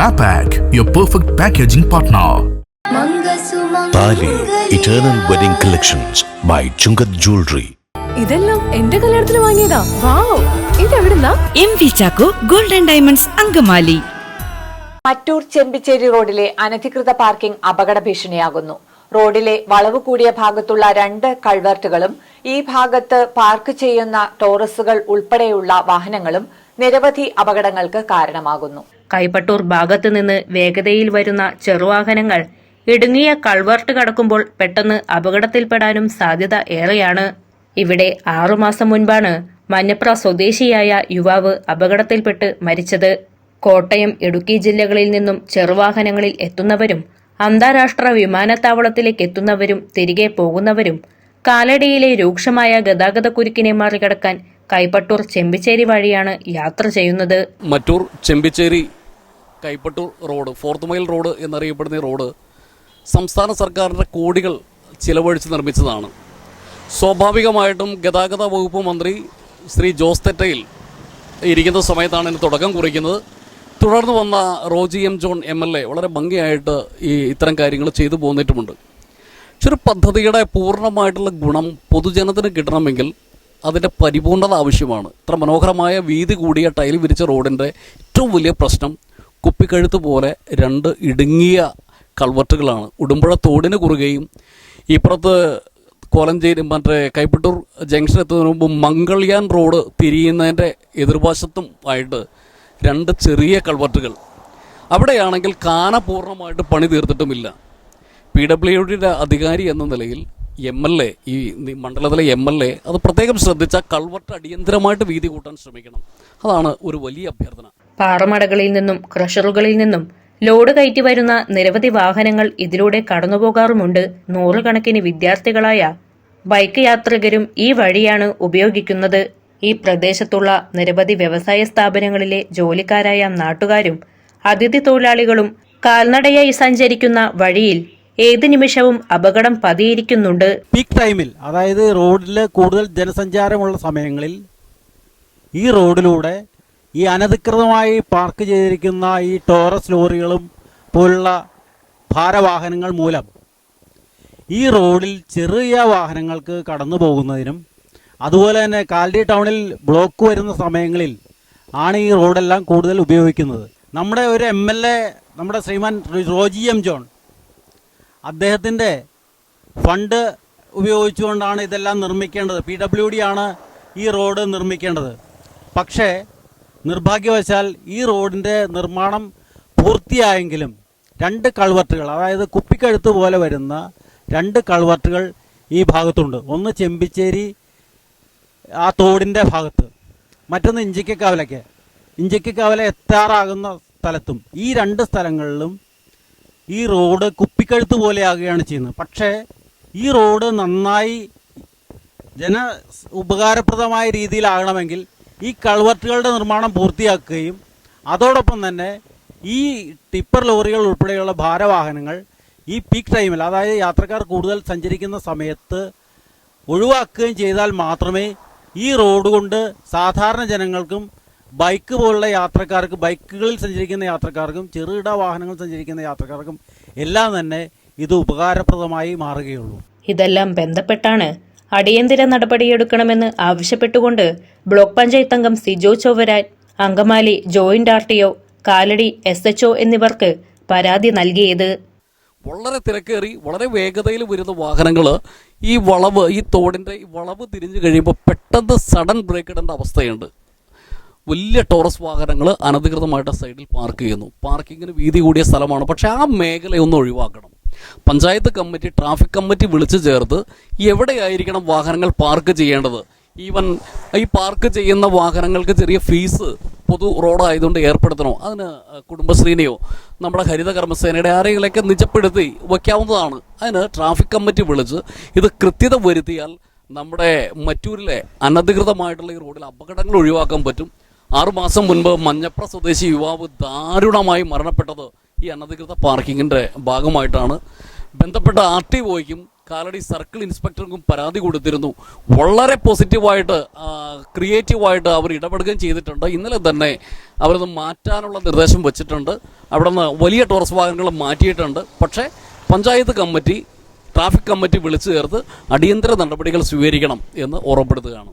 Mapak, your perfect packaging partner. Thali eternal wedding collections by Chungath jewellery. ഇതെല്ലാം എന്റെ കല്യാണത്തിന് വാങ്ങിയതാ. വാവ്, ഇതെവിടുന്നാ? MV Chacko golden diamonds Angamaly. Mattoor Chembichery റോഡിലെ അനധികൃത പാർക്കിംഗ് അപകട ഭീഷണിയാകുന്നു. റോഡിലെ വളവ് കൂടിയ ഭാഗത്തുള്ള 2 കൾവർട്ടുകളും ഈ ഭാഗത്ത് പാർക്ക് ചെയ്യുന്ന ടോറസുകൾ ഉൾപ്പെടെയുള്ള വാഹനങ്ങളും നിരവധി അപകടങ്ങൾക്ക് കാരണമാകുന്നു. കൈപ്പട്ടൂർ ഭാഗത്ത് നിന്ന് വേഗതയിൽ വരുന്ന ചെറുവാഹനങ്ങൾ ഇടുങ്ങിയ കൾവർട്ട് കടക്കുമ്പോൾ പെട്ടെന്ന് അപകടത്തിൽപ്പെടാനും സാധ്യത ഏറെയാണ്. ഇവിടെ 6 മാസം മുൻപാണ് മഞ്ഞപ്ര സ്വദേശിയായ യുവാവ് അപകടത്തിൽപ്പെട്ട് മരിച്ചത്. കോട്ടയം, ഇടുക്കി ജില്ലകളിൽ നിന്നും ചെറുവാഹനങ്ങളിൽ എത്തുന്നവരും അന്താരാഷ്ട്ര വിമാനത്താവളത്തിലേക്ക് എത്തുന്നവരും തിരികെ പോകുന്നവരും കാലടിയിലെ രൂക്ഷമായ ഗതാഗതക്കുരുക്കിനെ മറികടക്കാൻ കൈപ്പട്ടൂർ ചെമ്പിച്ചേരി വഴിയാണ് യാത്ര ചെയ്യുന്നത്. Mattoor Chembichery Kaipattoor road, 4th mile road എന്നറിയപ്പെടുന്ന ഈ റോഡ് സംസ്ഥാന സർക്കാരിൻ്റെ കോടികൾ ചിലവഴിച്ച് നിർമ്മിച്ചതാണ്. സ്വാഭാവികമായിട്ടും ഗതാഗത വകുപ്പ് മന്ത്രി ശ്രീ ജോസ് തെറ്റയിൽ ഇരിക്കുന്ന സമയത്താണ് ഇതിന് തുടക്കം കുറിക്കുന്നത്. തുടർന്ന് വന്ന റോജി എം ജോൺ MLA വളരെ ഭംഗിയായിട്ട് ഇത്തരം കാര്യങ്ങൾ ചെയ്തു പോന്നിട്ടുമുണ്ട്. പക്ഷെ ഒരു പദ്ധതിയുടെ പൂർണ്ണമായിട്ടുള്ള ഗുണം പൊതുജനത്തിന് കിട്ടണമെങ്കിൽ അതിൻ്റെ പരിപൂർണത ആവശ്യമാണ്. ഇത്ര മനോഹരമായ വീതി കൂടിയ ടൈൽ വിരിച്ച റോഡിൻ്റെ ഏറ്റവും വലിയ പ്രശ്നം കുപ്പിക്കഴുത്ത് പോലെ 2 ഇടുങ്ങിയ കൾവർട്ടുകളാണ്. ഉടുമ്പുഴ തോടിന് കുറുകയും ഇപ്പുറത്ത് കോലഞ്ചേരി കൈപ്പട്ടൂർ ജംഗ്ഷൻ എത്തുന്നതിന് മുമ്പ് മംഗൾയാൻ റോഡ് തിരിയുന്നതിൻ്റെ എതിർവശത്തും ആയിട്ട് 2 ചെറിയ കൾവർട്ടുകൾ. അവിടെയാണെങ്കിൽ കാന പൂർണ്ണമായിട്ട് പണി തീർത്തിട്ടുമില്ല. PWDയുടെ അധികാരി എന്ന നിലയിൽ MLA, ഈ മണ്ഡലത്തിലെ MLA അത് പ്രത്യേകം ശ്രദ്ധിച്ച കൾവർട്ട് അടിയന്തരമായിട്ട് വീതി കൂട്ടാൻ ശ്രമിക്കണം. അതാണ് ഒരു വലിയ അഭ്യർത്ഥന. പാറമടകളിൽ നിന്നും ക്രഷറുകളിൽ നിന്നും ലോഡ് കയറ്റി വരുന്ന നിരവധി വാഹനങ്ങൾ ഇതിലൂടെ കടന്നുപോകാറുമുണ്ട്. 100 കണക്കിന് വിദ്യാർത്ഥികളായ ബൈക്ക് യാത്രികരും ഈ വഴിയാണ് ഉപയോഗിക്കുന്നത്. ഈ പ്രദേശത്തുള്ള നിരവധി വ്യവസായ സ്ഥാപനങ്ങളിലെ ജോലിക്കാരായ നാട്ടുകാരും അതിഥി തൊഴിലാളികളും കാൽനടയായി സഞ്ചരിക്കുന്ന വഴിയിൽ ഏത് നിമിഷവും അപകടം പതിയിരിക്കുന്നുണ്ട്. പീക്ക് ടൈമിൽ, അതായത് റോഡിൽ കൂടുതൽ ജനസഞ്ചാരമുള്ള സമയങ്ങളിൽ ഈ റോഡിലൂടെ ഈ അനധികൃതമായി പാർക്ക് ചെയ്തിരിക്കുന്ന ഈ ടോറസ് ലോറികളും പോലുള്ള ഭാരവാഹനങ്ങൾ മൂലം ഈ റോഡിൽ ചെറിയ വാഹനങ്ങൾക്ക് കടന്നു പോകുന്നതിനും അതുപോലെ തന്നെ കാലടി ടൗണിൽ ബ്ലോക്ക് വരുന്ന സമയങ്ങളിൽ ആണ് ഈ റോഡെല്ലാം കൂടുതൽ ഉപയോഗിക്കുന്നത്. നമ്മുടെ ഒരു MLA, നമ്മുടെ ശ്രീമാൻ റോജി എം ജോൺ, അദ്ദേഹത്തിൻ്റെ ഫണ്ട് ഉപയോഗിച്ചുകൊണ്ടാണ് ഇതെല്ലാം നിർമ്മിക്കേണ്ടത്. PWD ആണ് ഈ റോഡ് നിർമ്മിക്കേണ്ടത്. പക്ഷേ നിർഭാഗ്യവശാൽ ഈ റോഡിൻ്റെ നിർമ്മാണം പൂർത്തിയായെങ്കിലും 2 കൾവർട്ടുകൾ, അതായത് കുപ്പിക്കഴുത്ത് പോലെ വരുന്ന 2 കൾവർട്ടുകൾ ഈ ഭാഗത്തുണ്ട്. ഒന്ന് ചെമ്പിച്ചേരി ആ തോടിൻ്റെ ഭാഗത്ത്, മറ്റൊന്ന് ഇഞ്ചിക്കക്കവല എത്താറാകുന്ന സ്ഥലത്തും. ഈ 2 സ്ഥലങ്ങളിലും ഈ റോഡ് കുപ്പിക്കഴുത്ത് പോലെയാകുകയാണ് ചെയ്യുന്നത്. പക്ഷേ ഈ റോഡ് നന്നായി ഉപകാരപ്രദമായ രീതിയിലാകണമെങ്കിൽ ഈ കൾവർട്ടുകളുടെ നിർമ്മാണം പൂർത്തിയാക്കുകയും അതോടൊപ്പം തന്നെ ഈ ടിപ്പർ ലോറികൾ ഉൾപ്പെടെയുള്ള ഭാരവാഹനങ്ങൾ ഈ പീക്ക് ടൈമിൽ, അതായത് യാത്രക്കാർ കൂടുതൽ സഞ്ചരിക്കുന്ന സമയത്ത് ഒഴിവാക്കുകയും ചെയ്താൽ മാത്രമേ ഈ റോഡ് കൊണ്ട് സാധാരണ ജനങ്ങൾക്കും ബൈക്ക് പോലുള്ള യാത്രക്കാർക്ക്, ബൈക്കുകളിൽ സഞ്ചരിക്കുന്ന യാത്രക്കാർക്കും ചെറുകിട വാഹനങ്ങൾ സഞ്ചരിക്കുന്ന യാത്രക്കാർക്കും എല്ലാം തന്നെ ഇത് ഉപകാരപ്രദമായി മാറുകയുള്ളൂ. ഇതെല്ലാം ബന്ധപ്പെട്ടാണ് അടിയന്തര നടപടിയെടുക്കണമെന്ന് ആവശ്യപ്പെട്ടുകൊണ്ട് ബ്ലോക്ക് പഞ്ചായത്ത് അംഗം Sijo Chovvaran, Angamaly joint RTO, Kalady SHO എന്നിവർക്ക് പരാതി നൽകിയത്. വളരെ തിരക്കേറി വളരെ വേഗതയിൽ വരുന്ന വാഹനങ്ങൾ ഈ തോടിൻ്റെ വളവ് തിരിഞ്ഞു കഴിയുമ്പോൾ പെട്ടെന്ന് സഡൻ ബ്രേക്ക് ഇടേണ്ട അവസ്ഥയുണ്ട്. വലിയ ടോറസ് വാഹനങ്ങൾ അനധികൃതമായിട്ട് സൈഡിൽ പാർക്ക് ചെയ്യുന്നു. പാർക്കിങ്ങിന് വീതി കൂടിയ സ്ഥലമാണ്. പക്ഷേ ആ മേഖലയൊന്നും ഒഴിവാക്കണം. പഞ്ചായത്ത് കമ്മിറ്റി, ട്രാഫിക് കമ്മിറ്റി വിളിച്ചു ചേർത്ത് എവിടെയായിരിക്കണം വാഹനങ്ങൾ പാർക്ക് ചെയ്യേണ്ടത്, ഈവൻ ഈ പാർക്ക് ചെയ്യുന്ന വാഹനങ്ങൾക്ക് ചെറിയ ഫീസ് പൊതു റോഡായതുകൊണ്ട് ഏർപ്പെടുത്തണോ, അതിന് കുടുംബശ്രീനെയോ നമ്മുടെ ഹരിത കർമ്മസേനയുടെ ആരെങ്കിലൊക്കെ നിജപ്പെടുത്തി വയ്ക്കാവുന്നതാണ്. അതിന് ട്രാഫിക് കമ്മിറ്റി വിളിച്ച് ഇത് കൃത്യത വരുത്തിയാൽ നമ്മുടെ മറ്റൂരിലെ അനധികൃതമായിട്ടുള്ള ഈ റോഡിൽ അപകടങ്ങൾ ഒഴിവാക്കാൻ പറ്റും. 6 മാസം മുൻപ് മഞ്ഞപ്ര സ്വദേശി യുവാവ് ദാരുണമായി മരണപ്പെട്ടത് ഈ അനധികൃത പാർക്കിങ്ങിൻ്റെ ഭാഗമായിട്ടാണ്. ബന്ധപ്പെട്ട RTOയ്ക്കും കാലടി സർക്കിൾ ഇൻസ്പെക്ടർക്കും പരാതി കൊടുത്തിരുന്നു. വളരെ പോസിറ്റീവായിട്ട് ക്രിയേറ്റീവായിട്ട് അവർ ഇടപെടുകയും ചെയ്തിട്ടുണ്ട്. ഇന്നലെ തന്നെ അവരത് മാറ്റാനുള്ള നിർദ്ദേശം വെച്ചിട്ടുണ്ട്. അവിടെ നിന്ന് വലിയ ടോറസ് വാഹനങ്ങൾ മാറ്റിയിട്ടുണ്ട്. പക്ഷേ പഞ്ചായത്ത് കമ്മിറ്റി ട്രാഫിക് കമ്മിറ്റി വിളിച്ചു ചേർത്ത് അടിയന്തര നടപടികൾ സ്വീകരിക്കണം എന്ന് ഓർമ്മപ്പെടുത്തുകയാണ്.